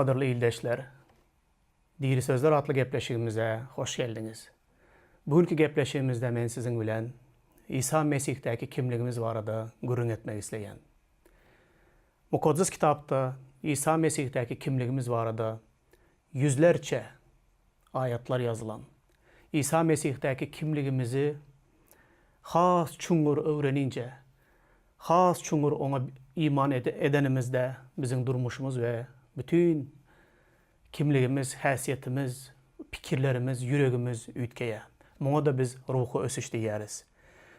Qadirli ildeşler, Diri Sözler adlı gepleşigimize hoş geldiniz. Bugünkü gepleşigimizde men sizin bilen İsa Mesih'teki kimligimiz barada gurrun etmek isteyen. Mukaddis kitapta İsa Mesih'teki kimligimiz barada yüzlerce ayetler yazılan. İsa Mesih'teki kimligimizi has çungur öğrenince, has çungur ona iman edenimizde bizim durmuşumuz ve bütün kimligimiz, hasiyetimiz, fikirlerimiz, yüreğimiz ütkeye. Buna da biz ruhu ösüş diyeriz.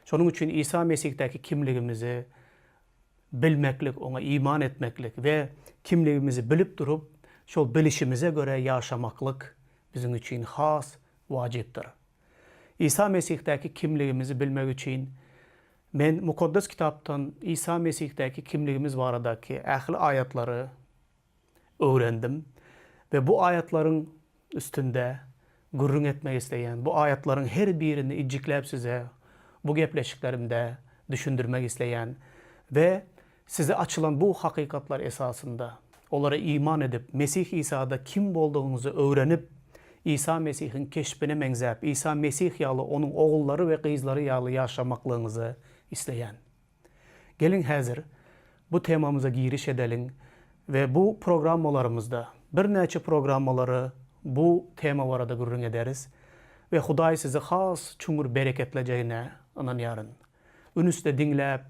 Şunun için İsa Mesih'teki kimligimizi bilmeklik, ona iman etmeklik ve kimligimizi bilip durup şol bilişimize göre yaşamaklık bizim için has vaciptir. İsa Mesih'teki kimligimizi bilmek için men Mukaddis kitaptan İsa Mesih'teki kimligimiz varadaki ahli ayetleri öğrendim ve bu ayetlerin üstünde gurrun etmek isteyen, bu ayetlerin her birini iciklep size bu gepleşiklerimde düşündürmek isteyen ve size açılan bu hakikatlar esasında onlara iman edip Mesih İsa'da kim olduğunuzu öğrenip İsa Mesih'in keşfine mengzep, İsa Mesih yalı onun oğulları ve kızları yalı yaşamaklığınızı isteyen. Gelin hazır bu temamıza giriş edelim ve bu programmalarımızda bir neçe programmaları bu tema varada gurrun ederiz ve Huday sizi has çumur bereketleyeceğine inanıyorum. Ünüste dinlep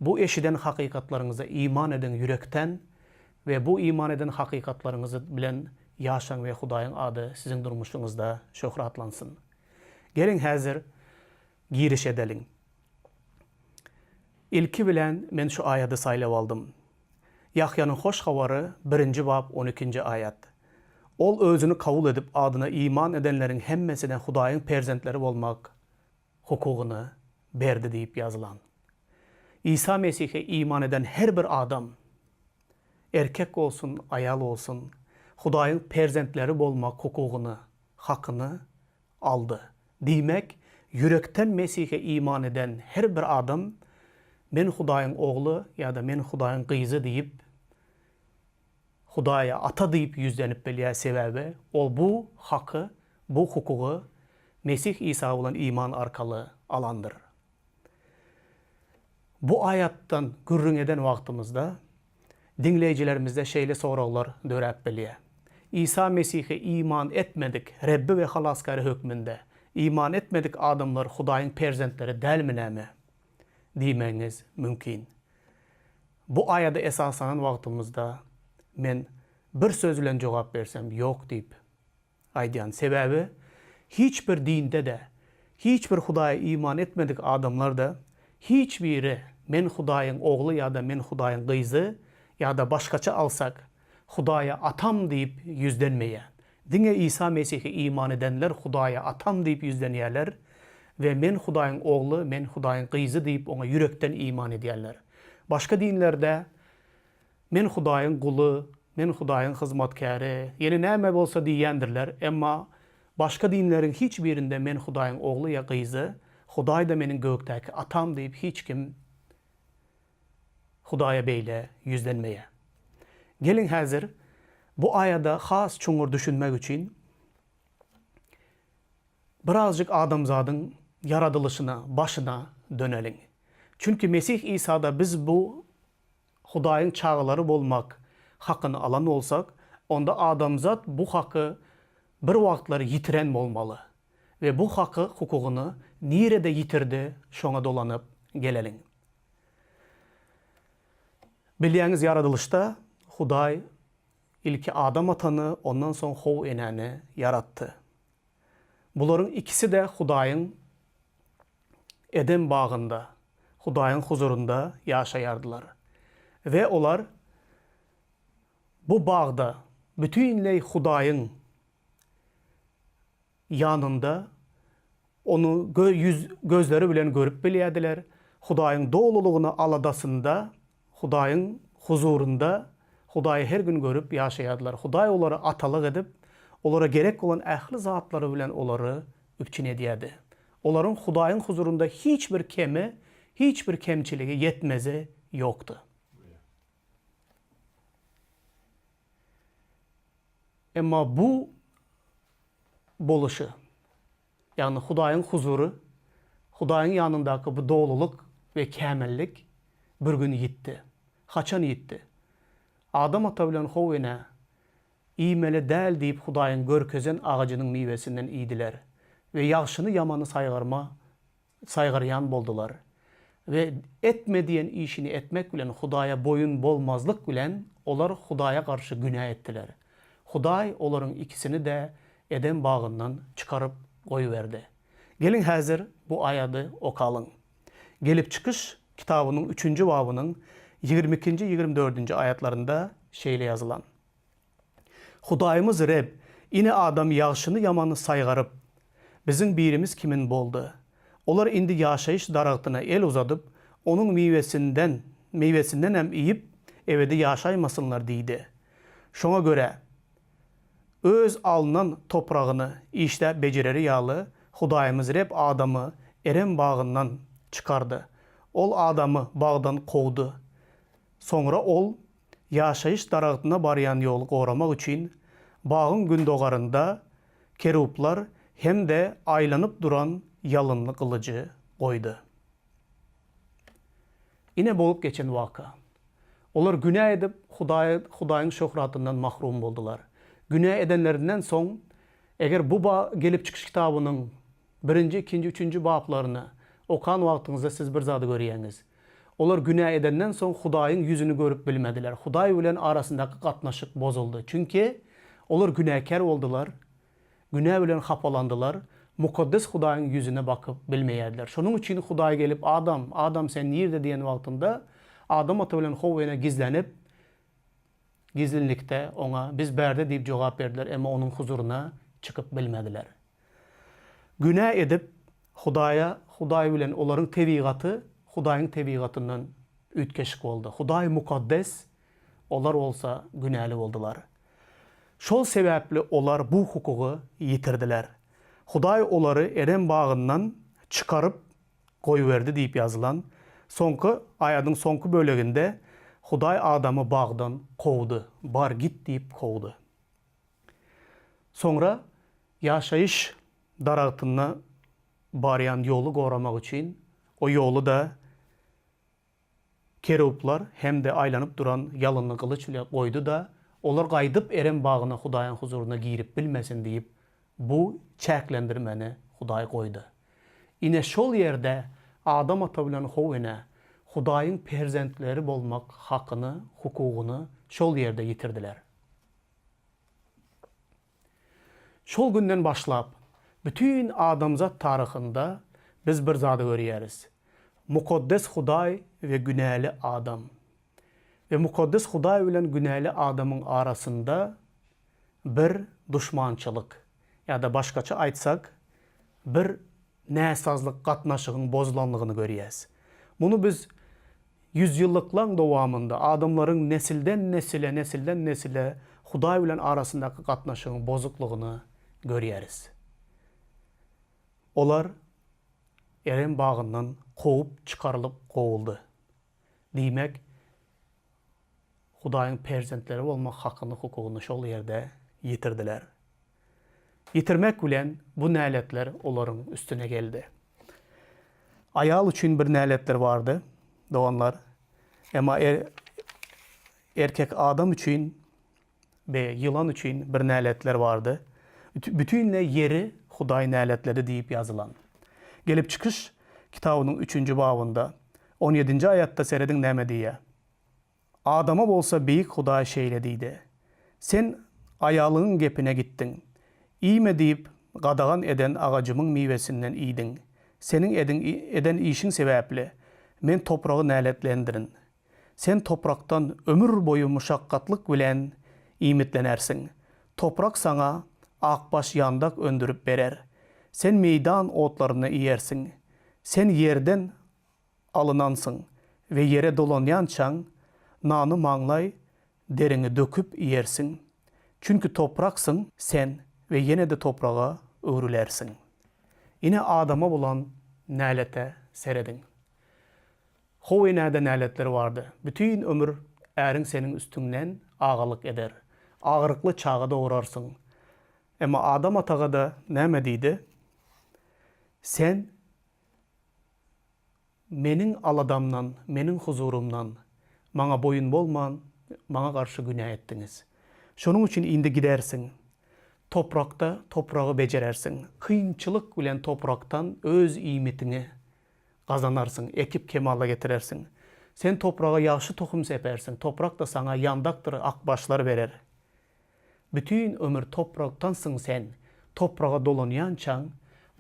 bu eşiden hakikatlarınıza iman edin yürekten ve bu iman eden hakikatlarınızı bilen yaşan ve Hudayın adı sizin durmuşunuzda şöhratlansın. Gelin hazır giriş edelim. İlki bilen men şu ayeti saylap aldım. Yahya'nın hoş havarı 1. bab 12. ayet. Ol özünü kabul edip adına iman edenlerin hemmesinden Hudayın perzentleri olmak hukukunu berdi deyip yazılan. İsa Mesih'e iman eden her bir adam, erkek olsun, ayal olsun, Hudayın perzentleri olmak hukukunu, hakkını aldı. Demek, yürekten Mesih'e iman eden her bir adam, men Hudayın oğlu ya da men Hudayın kızı deyip, Hudaya ata deyip yüzlenip belirli sebebi, o bu hakkı, bu hukuku Mesih İsa olan iman arkalı alandır. Bu ayattan gurrun eden vaktimizde dinleyicilerimizde şeyle sorular dörep belirli. İsa Mesih'e iman etmedik Rabbi ve halaskarı hükmünde. İman etmedik adamlar Hudayın perzentleri delmine mi? Demeniz mümkün. Bu ayada esaslanan vaktimizde men bir sözle cevap versem yok deyip aydiyan sebebi hiçbir dinde de hiçbir Hudaya iman etmedik adamlar da hiçbiri men Hudayın oğlu ya da men Hudayın kızı ya da başkaça alsak Hudaya atam deyip yüzlenmeye. Dine İsa Mesih'e iman edenler Hudaya atam deyip yüzleniyorlar ve men Hudayın oğlu, men Hudayın kızı deyip ona yürekten iman ediyorlar. Başka dinlerde men Hudayın kulu, men Hudayın hizmetkarı, yeni neyme olsa diyendirler ama başka dinlerin hiçbirinde men Hudayın oğlu ya kızı, Huday da menin gökteki atam deyip hiç kim Hudaya beyle yüzlenmeye. Gelin hazır bu ayada has çungur düşünmek için birazcık adamzadın yaratılışına, başına dönelim. Çünkü Mesih İsa'da biz bu Hudayın çağları olmak hakkını alan olsak, onda adamzat bu hakkı bir vaktları yitiren olmalı. Ve bu hakkı, hukukunu nerede yitirdi, şuna dolanıp gelelim. Bildiğiniz yaratılışta Huday ilki Adam atanı, ondan sonra Hov eneni yarattı. Bunların ikisi de Hudayın Eden bağında, Hudayın huzurunda yaşayardılar. Ve onlar bu bağda bütünley Hudayın yanında onu gözleri bilen görüp biliyediler. Hudayın doğruluğunu aladasında, Hudayın huzurunda Hudayı her gün görüp yaşayadılar. Huday onları atalık edip, onlara gerek olan ehli zatları bilen onları üpçün ediyedi. Onların Hudayın huzurunda hiçbir kemi, hiçbir kemçiliği, yetmezi yoktu. Ama bu boluşu, yani Hudaýyň huzuru, Hudaýyň yanındaky bu doğruluk ve kämellik bir gün ýitdi. Haçan ýitdi? Adam ata bilen Howwene iýmeli däl diýip Hudaýyň görkezen agajynyň miwesinden iýdiler ve ýagşyny ýamany saýgarýan boldular. Ve etmediyen işini etmek bilen Hudaýa boyun bolmazlık bilen olar Hudaýa karşı günah ettiler. Hudaý olaryň ikisini de Eden bagyndan çıkarıp goýuberdi. Gelin häzir bu aýady okalyň. Gelip çıkış kitabynyň 3-nji babynyň 22-nji 24-nji ayatlarında şeýle ýazylan. Hudaýymyz Reb ine adam ýagşyny ýamany saýgaryp biziň birimiz kimin boldy? Olar indi ýaşaýyş daragtyna el uzadyp onuň miwesinden hem iýip ebedi ýaşaýmasynlar diýdi. Şoňa göre öz alınan topragyny işde bejereri ýaly Hudaýymyz Reb adamy Eren bagyndan çıkardy. Ol adamy bagdan kowdy. Soňra ol ýaşaýyş daragyna barýan ýoly goramak üçin bagyň gündogarynda keruplar hem de aýlanyp duran yalınlı kılıcı koydu. Ine bolup geçen waka. Olar günah edip Hudaýyň şöhratından mahrum boldular. Günah edenlerinden soň eger bu gelip çıkış kitabynyň 1-nji, 2-nji, 3-nji baplaryny okan wagtyňyzda siz bir zady görýäňiz. Olar günah edenden soň Hudaýyň yüzüni görüp bilmediler. Hudaý bilen arasyndaky gatnaşyk bozuldu. Çünki olar günahkar boldular. Günah bilen hapalandylar. Mukaddes Hudaýyň yüzüne bakıp bilmeýärdiler. Şonuň üçin Hudaý gelip Adam sen nirde diýen wagtynda Adam ata bilen Howwene gizlenip gizlinlikde ona biz berde diýip jogap berdiler, emma onuň huzuruna çıkıp bilmediler. Günah edip Hudaý bilen olaryň tebigaty Hudaýyň tebigatyndan ütkeşik boldy. Hudaý mukaddes, olar bolsa günäli boldular. Şol sebäpli olar bu hukugy ýitirdiler. Hudaý olary Eren bagyndan çıkarıp goýuberdi diýip ýazylan. Soňky aýadyň soňky böleginde Hudaý adamy bagdan kowdy, bar git diýip kowdy. Soňra ýaşaýyş daragyna barýan ýoly goramak üçin o ýoly da keruplar hem de aýlanyp duran ýalynly kılıç bilen goýdy da olar gaýdyp Eren bagyna Hudaýyň huzuruna girip bilmesin diýip bu çäklendirmeni Hudaý goýdy. Ine şol ýerde Adam ata bilen Howwene Hudaýyň perzentleri bolmak hakyny, hukugyny şol ýerde ýitirdiler. Şol günden başlap bütün adamzat taryhynda biz bir zady görýäris. Mukaddes Hudaý we günäli adam. Ve mukaddes Hudaý bilen günäli adamyň arasynda bir düşmançylyk ya da başkaça aýtsak bir näsazlyk gatnaşygyň bozulanlygyny görýäs. Muny biz 100 ýyllyklaň dowamında adamlaryň nesilden nesile Hudaý bilen arasyndaky gatnaşygyň bozuklugyny görýäris. Olar Eren bagyndan kovup çıkarılıp kovuldu. Diýmek Hudaýyň perzentleri bolmak hakyny, hukugyny şol ýerde ýitirdiler. Yitirmek bilen bu näletler olaryň üstüne geldi. Ayal üçin bir näletler vardı, doganlar. Emma erkek adam üçin ve yılan üçin bir näletler vardı. Bütünle yeri Hudaý näletleri diýip ýazylan. Gelip çıkış kitabynyň 3-nji babynda 17-nji ayatda serediň näme diýär? Adama bolsa beýik Hudaý şeýle diýdi. Sen aýalyň gepine gittiň. İyme diýip gadagan eden agajymyň miwesinden iýdiň. Seniň eden işiň sebäpli men topragy näletlendirin. Sen topraktan ömür boyu muşakkatlyk bilen iýmitlenersiň. Toprak sana akbaş yandak öndürüp berer. Sen meydan otlaryny iýersiň. Sen yerden alınansın ve yere dolanýançaň nany maňlay derini döküp iýersiň. Çünkü topraksın sen ve yine de toprağa öwrülersiň. Ine adama bolan nälete seredin. Howwene'de näletleri vardı. Bütün ömür äriň senin üstünden agalyk eder. ağırlıklı çağıda uğrarsın. Ama Adam atağa da näme diýdi? Sen menin aladamdan, menin huzurumdan maňa boyun bolman, maňa garşy günah etdiňiz. Şonuň üçin indi gidersin. Toprakta toprağı becerersin. Kıyınçılık bilen topraktan öz iýmitini gazanarsın, ekip kemala getirersin. Sen toprağa ýaşy tohum sepersin. Toprak da sana yandakdyr, akbaşlar berer. Bütün ömür topraktansyň sen. Toprağa dolanýançaň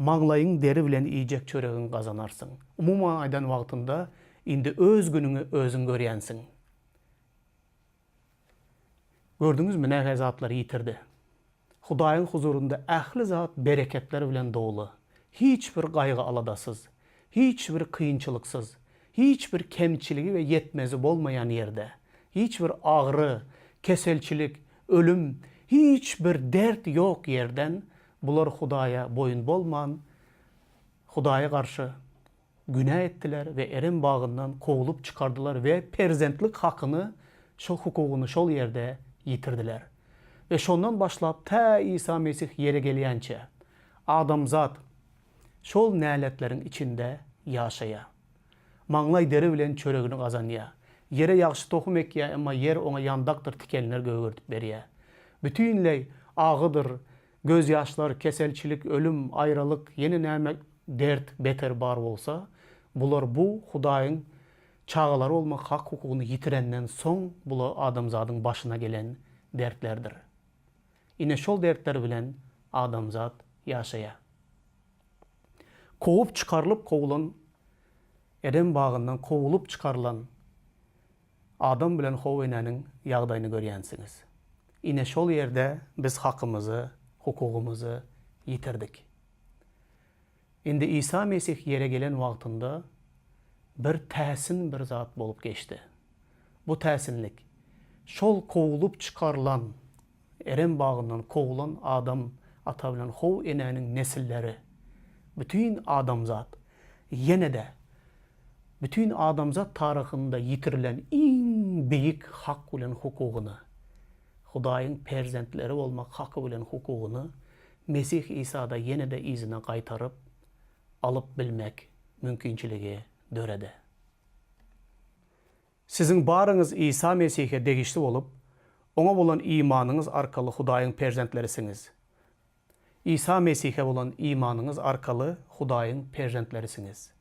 maňlaýyň deri bilen iýjek çöregin gazanarsın. Umuma aýdan wagtynda indi öz günüňi özüň görýänsiň. Gördüňizmi näme zatlar ýitirdi? Hudaýyň huzurunda ähli zat bereketler bilen dolu. Hiç bir gaýgy aladasız, hiç bir kıyınçılıksız, hiç bir kemçiligi we yetmezi bolmayan yerde, hiç bir ağrı, keselçilik, ölüm, hiç bir dert yok yerden bular Hudaýa boyun bolman, Hudaýa garşy günah ettiler ve erim bagyndan kowulup çıkardılar ve perzentlik hakyny, şol hukugyny şol yerde yitirdiler. Ve şondan başlap ta İsa Mesih ýere gelýänçe adamzat şol näletleriň içinde ýaşaýa. Maňlaý deri bilen çöregini gazanýa. Yere ýagşy tohum ekýär, emma yer oňa ýandakdyr, tikenler gögürtüp berýär. Bütünleý ağıdır, göz ýaşlar, keselçilik, ölüm, aýralyk, ýene näme dert beter bar bolsa, bular bu Hudaýyň çağalary bolmak hak hukugyny yitirenden soň bular adamzadyň başyna gelen dertlerdir. Ine şol dertler bilen adamzat ýaşaýa. Kovup çıkarılıp kovulan, Eden bagyndan kovulup çıkarılan Adam bilen Hawa enäniň ýagdaýyny görýänsiňiz. Ine şol ýerde biz hakymyzy, hukugumuzy ýitirdik. Indi İsa Mesih ýere gelen wagtynda bir täsin bir zat bolup geçdi. Bu täsinlik şol kovulup çıkarılan, Eren bagyndan kovulan Adam ata bilen Hawa enäniň nesilleri, bütün adamzat ýene de bütün adamzat tarihinde yitirilen en büyük hak bilen hukugyny, Hudaýyň perzentleri olmak hakkı bilen hukugyny Mesih İsa'da ýene de izine gaýtaryp alıp bilmek mümkinçiligi dörede. Sizin barınız İsa Mesih'e degişli olup, ona bolan imanınız arkalı Hudaýyň perzentlerisiňiz. İsa Mesih'e bolan imanınız arkalı Hudaýyň perzentlerisiňiz.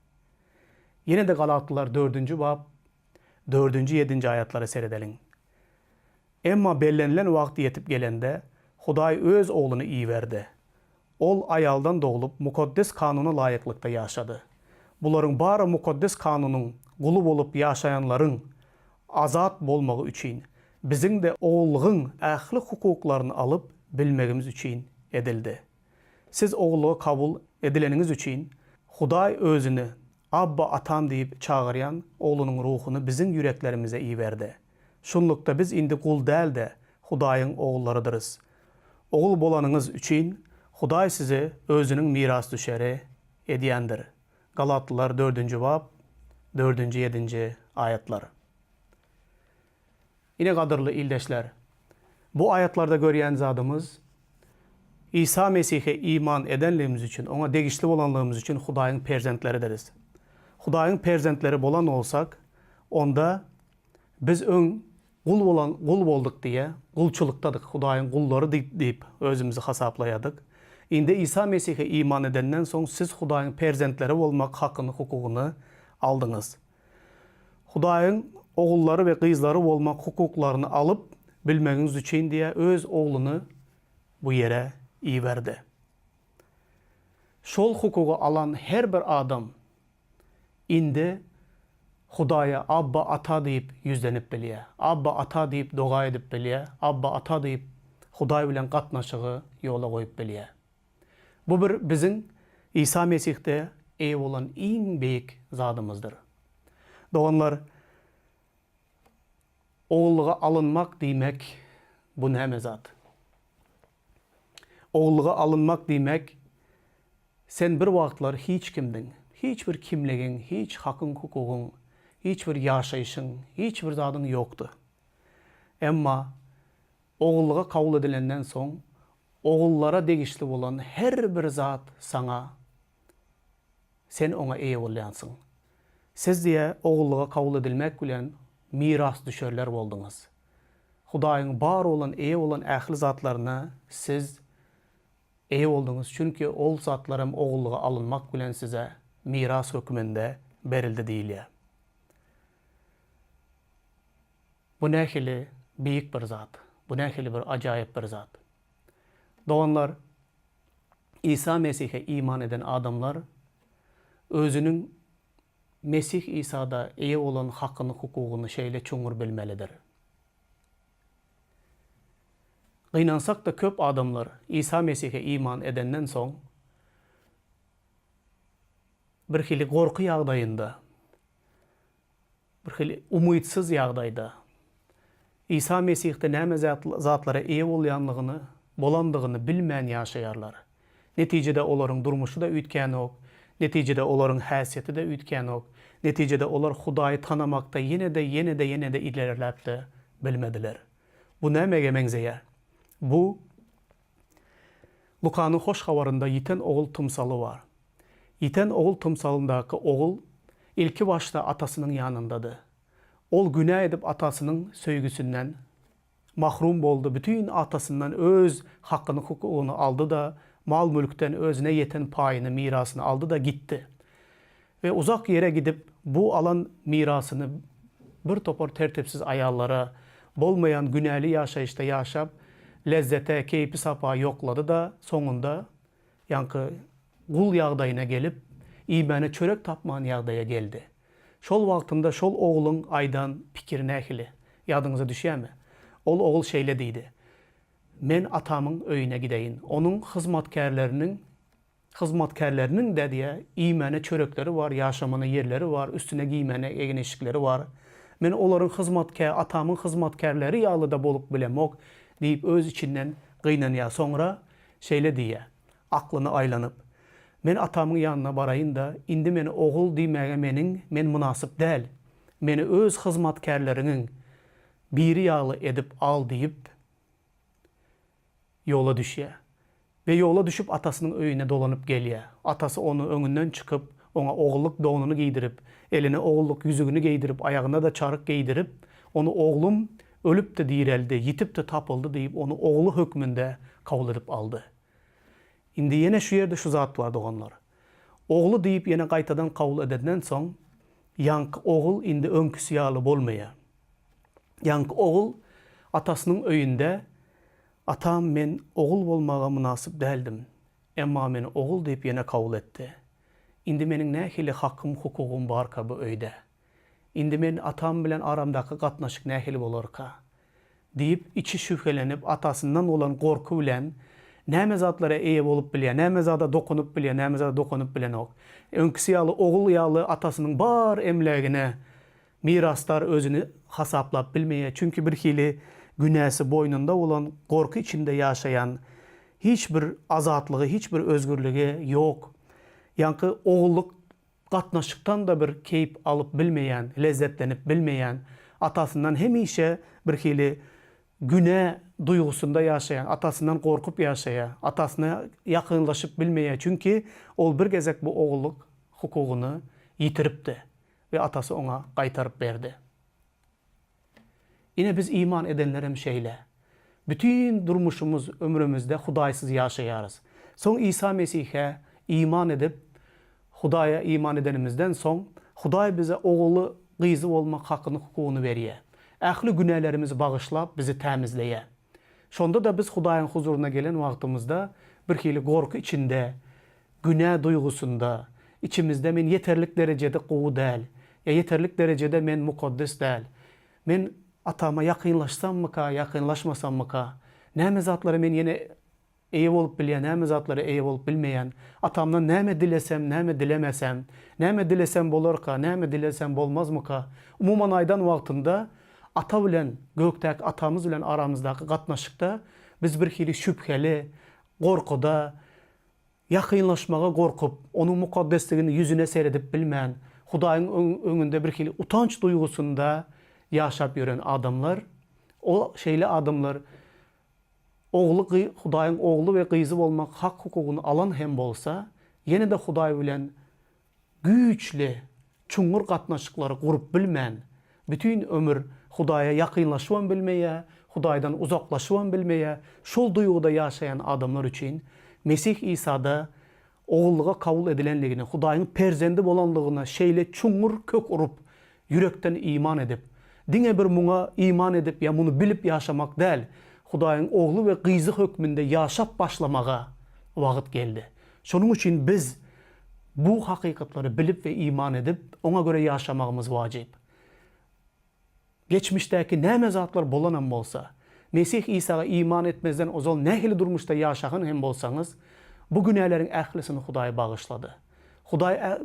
Yine de Galatlılar 4. bab 4. 7. ayatları seredelim. Emma bellenilen wagt yetip gelende Hudaý öz oğlunu iýiberdi. Ol ayaldan doğulup mukaddes kanuna laýyklykda ýaşady. Bularyň bary mukaddes kanunyň guly bolup ýaşaýanlaryň azat bolmagy üçin biziň de oğullygyň ähli hukuklaryny alıp bilmegimiz üçin edildi. Siz oğulluğa kabul edileniňiz üçin Hudaý özüni Abba atam deyip çağıryan oğlunun ruhunu biziň yüreklerimize iýberdi. Şunlukda biz indi kul däl de Hudaýyň oğullarıdırız. Oğul bolanyňyz üçin Hudaý sizi özüniň miras düşeri edýändir. Galatlılar 4. bab 4. 7. ayatlar. Ine gadyrly ildeşler, bu ayatlarda görýän zadymız İsa Mesih'e iman edenligimiz üçün, ona degişli bolanlığımız üçün Hudaýyň perzentleridiz. Hudaýyň perzentleri bolan olsak, onda biz kul bolduk diye kulçuluktadık. Hudaýyň kulları deyip özümüzü hasaplayadık. Indi İsa Mesih'e iman edenden soň siz Hudaýyň perzentleri bolmak hakyny, hukugyny aldyňız. Hudaýyň oğulları ve gyzlary bolmak hukuklaryny alıp bilmegiňiz üçin diye öz oğluny bu ýere iýberdi. Şol hukugy alan her bir adam indi Hudaýa Abba ata diýip ýüzlenip bilýär. Abba ata diýip doga edip bilýär. Abba ata diýip Hudaý bilen gatnaşygy ýola goýup bilýär. Bu bir biziň İsa Mesih'de eýe bolan iň beýik zadymyzdyr. Doganlar, oğulluğa alınmak diýmek bu näme zat? Oğulluğa alınmak diýmek sen bir wagtlar hiç kimdiň, hiç bir kimligiň, hiç hakyň hukugyň, hiç bir ýaşaýyşyň, hiç bir zadyň ýokdy. Emma oğulluğa kabul edilenden soň oğullara degişli bolan her bir zat sana sen ona eýe bolýansyň. Siz diye oğulluğa kabul edilmek bilen miras düşerler boldunuz. Hudaýyň bar olan eýe olan ähli zatlaryna siz eýe boldunuz. Çünki ol zatlarym oğulluğa alınmak bilen size miras hökmünde berildi diýilýär. Bu nähili büyük bir zat. Bu nähili bir ajaýyp bir zat. Doğanlar İsa Mesih'e iman eden adamlar özünüň Mesih İsa'da eýe olan hakyny hukugyny şeýle çoňur bilmelidir. Gynansak da köp adamlar İsa Mesih'e iman edenden soň bir hili gorky ýagdaýynda, bir hili umytsyz ýagdaýda İsa Mesih'te näme zatlara eýe bolýanlygyny, bolandygyny bilmän ýaşaýarlar. Netijede olaryň durmuşy da üýtgän ok, netijede olaryň häsiýeti de üýtgän ok, netijede olar Hudaýy tanamakda ýene-de ilerläpdi, bilmediler. Bu nämege meňzeýär? Bu Lukanyň hoş habarynda ýiten ogul tymsaly bar. Ýiten ogul tymsalyndaky ogul ilki başta atasynyň ýanyndadyr. Ol günah edip atasynyň söýgüsünden mahrum boldu. Bütün atasından öz hakkını, hukukunu aldı da mal mülkten özüne yeten payını, mirasını aldı da gitti. Ve uzak yere gidip bu alan mirasını bir topar tertipsiz ayallara, bolmayan günahly yaşayışta yaşap, lezzete, keypi sapa yokladı da sonunda yankı kul ýagdaýyna gelip, imany çörek tapman ýagdaýa geldi. Şol wagtynda şol oğlun aydan pikir nähili. Ýadyňyza düşýärmi? Ol oğul şeýle diýdi. Men atamyň öýüne gideýin. Onuň hyzmatkarlarynyň da diýe imany çörekleri var, ýaşamany yerleri var, üstüne giymene eginişikleri var. Men olaryň atamyň hyzmatkarlary ýalyda bolup bilemok diýip öz içinden gynanýar. Soňra şeýle diýe, aklyny aýlanyp, men atamyň ýanyna baraýyn da indi meni oğul diýmäge men munasyp däl. Meni öz hyzmatkarlarynyň biri ýaly edip al diýip yola düşýär. Ve yola düşüp atasının öýüne dolanyp gelýär. Atası onu öňünden çykyp, ona oğulluk donuny giydirip, eline oğulluk yüzügünü giydirip, ayağına da çarık giydirip, onu oğlum ölüp de diýreldi, yitip de tapıldı diýip onu oğlu hökmünde kabul edip aldı. Indi yine şu yerde şu zat var doganlar. Oğlu diýip yine gaýtadan kabul edenden soň, ýanky oğul indi öňküsi ýaly bolmaýar. Ýanky oğul atasynyň öýünde atam men oğul bolmaga munasyp däldim. Emma meni oğul diýip yine kabul etdi. Indi meniň nähili hakkym, hukugum barka bu öýde. Indi men atam bilen aramdaky gatnaşyk nähili bolarka diýip içi şüphelenip atasından olan gorku bilen näme zatlara eýe bolup bilýär, näme zada dokunup bilýär, näme zada dokunup bilen ok. Öňküsi ýaly oğul ýaly atasynyň bar emlegine miraslar özünü hasaplap bilmeýär. Çünki bir hili günäsi boynunda olan gorku içinde ýaşayan hiç bir azatlygy, hiç bir özgürlügi yok. Yankı oğulluk gatnaşykdan da bir keyip alıp bilmeýän, lezzetlenip bilmeýän, atasından hemişe bir hili güne duygusunda ýaşayan, atasından korkup ýaşaýar, atasyna ýakynlaşyp bilmeýär. Çünki ol bir gezek bu oğulluk hukugyny ýitiripdi ve atası ona gaýtaryp berdi. Yine biz iman edenlerim şeýle. Bütün durmuşumuz, ömrümüzde Hudaýsyz ýaşaýarys. Soň İsa Mesih'e iman edip, Hudaýa iman edenimizden soň, Hudaý bize oğulu gyzy bolmak hakyny, hukugyny berýär. Ähli günahlarymyzy bagyşlap bizi tämizleýär. Şonda da biz Hudaýyň huzuruna gelen wagtymyzda bir hili gorku içinde, günah duygusunda, içimizde men yeterlik derecede gowy däl, ýa yeterlik derecede men mukaddes däl. Men atama yakınlaşsammyka, yakınlaşmasammyka, näme zatlara men yine eýe bolup bilýän, näme zatlara eýe bolup bilmeýän, atamdan näme dilesem, näme dilemesem, näme dilesem bolarka, näme dilesem bolmazmyka, umuman aýdan wagtynda ata bilen, gökdäki atamyz bilen aramızdaky gatnaşykda biz bir hili şüpheli, gorkuda, yakınlaşmaga gorkup, onun mukaddesligini yüzüne seyredip bilmän, Hudaýyň öňünde bir hili utanç duygusunda ýaşap ýören adamlar, o şeýle adamlar Hudaýyň ogly we gyzy bolmak hak hukugyny alan hem bolsa, ýene de Hudaý bilen güýçli, çuňur gatnaşyklary gurup bilmän, bütün ömür Hudaýa ýakynlaşyp bilmeýä, Hudaýdan uzaklaşyp bilmeýä, şol duýguda ýaşaýan adamlar üçin Mesih İsa'da ogullyga kabul edilenligini, Hudaýyň perzendi bolanlygyna şeýle çuňur kök urup, yürekden iman edip, diňe bir muňa iman edip ýa muny bilip ýaşamak däl, Hudaýyň ogly we gyzy hökmünde ýaşap başlamaga wagt geldi. Şonuň üçin biz bu hakykatlary bilip we iman edip, oňa göre ýaşamagymyz wajyp. Geçmişdäki näme zatlar bolanam bolsa, Mesih İsa'ga iman etmezden ozal nähili durmuşda ýaşagan hem bolsaňyz, bu günälerin ählisini Hudaý bagyşlady. Hudaý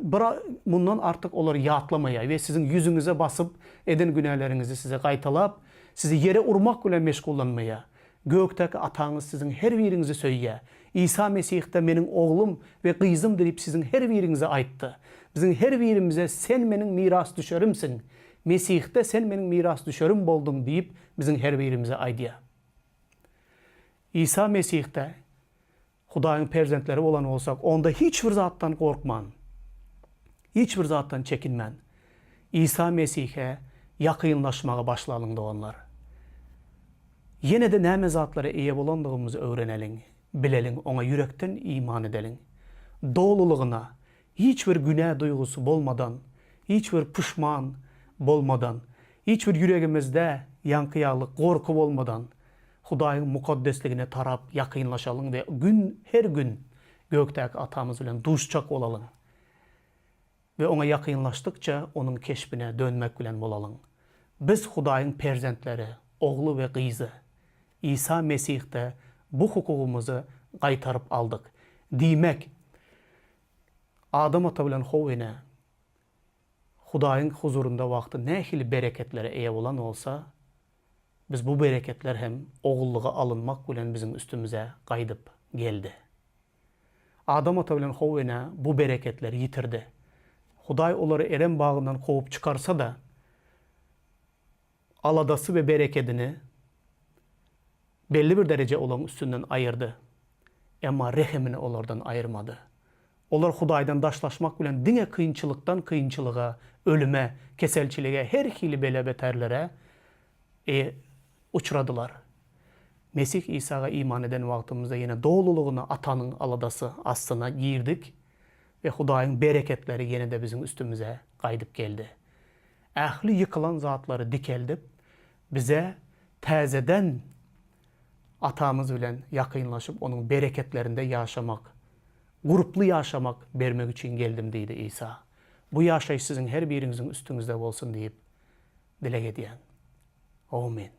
bundan artık olar ýatlamaýa we sizin yüzüňize basyp eden günälerinizi size gaýtalap, sizi yere urmak bilen meşgullanmaýa. Gökdäki ataňyz sizin her birinizi söýýär. İsa Mesih'te meniň oglum we gyzym diýip sizin her birinize aýtdy. Bizin her birimize sen meniň miras düşerimsiň. Mesih'te sen meniň miras düşerim boldun diýip bizin her birimize aýdýar. İsa Mesih'te Hudaýyň perzentleri bolan bolsak, onda hiç bir zatdan korkman. Hiç bir zatdan çekinmen. İsa Mesih'e yakınlaşmağa başlalyňda onlar. Yine de näme zatlara eýe bolandygymyzy öwreneliň, bileliň, oňa yürekden iman edeliň. Dolulugyna, hiç bir günah duýgusy bolmadan, hiç bir puşman bolmadan, hiç bir yüregimizde ýankyýalyk gorku bolmadan, Hudaýyň mukaddesligine tarap ýakynlaşalyň we her gün gökdäki atamyz bilen duşçak bolalyň. Ve oňa ýakynlaşdykça onuň keşbine dönmek bilen bolalyň. Biz Hudaýyň perzentleri, ogly we gyzy, İsa Mesih'te bu hukukumuzu gaýtaryp aldyk. Diýmek, Adam ata bilen Howwene Hudaýyň huzurunda wagty nähili bereketlere eýe bolan bolsa, biz bu bereketler hem ogullyga alınmak bilen bizim üstümüze gaýdyp geldi. Adam ata bilen Howwene bu bereketleri yitirdi. Hudaý olary eren bagyndan kovup çıkarsa da, aladası ve bereketini belli bir derece olan üstünden ayırdı. Ama rehemini onlardan ayırmadı. Olar Hudaýdan daşlaşmak bilen diňe kıyınçılıktan kıyınçılığa, ölüme, keselçiliğe, her hili bele beterlere uçradılar. Mesih İsa'ga iman eden wagtymyzda yine dolulugyna atanın aladası astyna girdik ve Hudaýyň bereketleri yine de bizim üstümüze gaýdyp geldi. Ähli yıkılan zatlary dikeldip bize täzeden atamız bilen ýakynlaşyp onun bereketlerinde ýaşamak, gruply ýaşamak bermek üçin geldim diýdi İsa. Bu ýaşaýyş sizin her biriňiziň üstüňizde bolsun diýip dilek edýän. Amin.